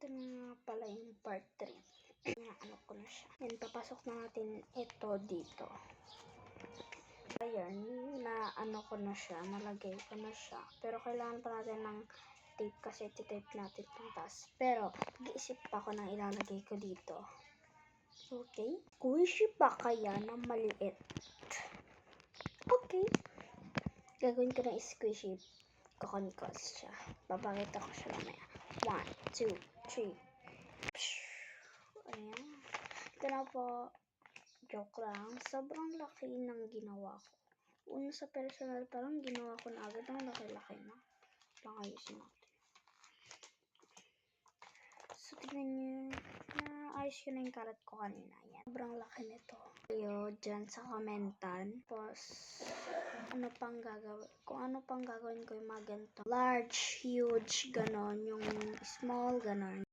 Ito na nga pala yung part 3. Ano ko na siya. Yan, papasok na natin ito dito. Ayan, na ano ko na siya, nalagay ko na siya. Pero kailangan pa natin ng tape kasi titape natin itong taas. Pero, nag-iisip pa ako ng ilalagay ko dito. Okay? Squishy pa kaya na maliit? Okay. Gagawin ko na squishy. Kukonkos siya. Papakita ko siya mamaya. 1, 2, 3. Ayan. Ito na po. Joke lang. Sobrang laki ng ginawa ko. Una sa personal parang ginawa ko na agad. Ang laki-laki na. Pangayusin natin. So, tignan nyo. Naayos ko na yung karat ko kanina. Yan. Sobrang laki nito. Kayo dyan sa komentan. Tapos, ano pang gagawin? Kung ano pang gagawin ko yung mga ganito. Large, huge, ganon. Yung small, ganon.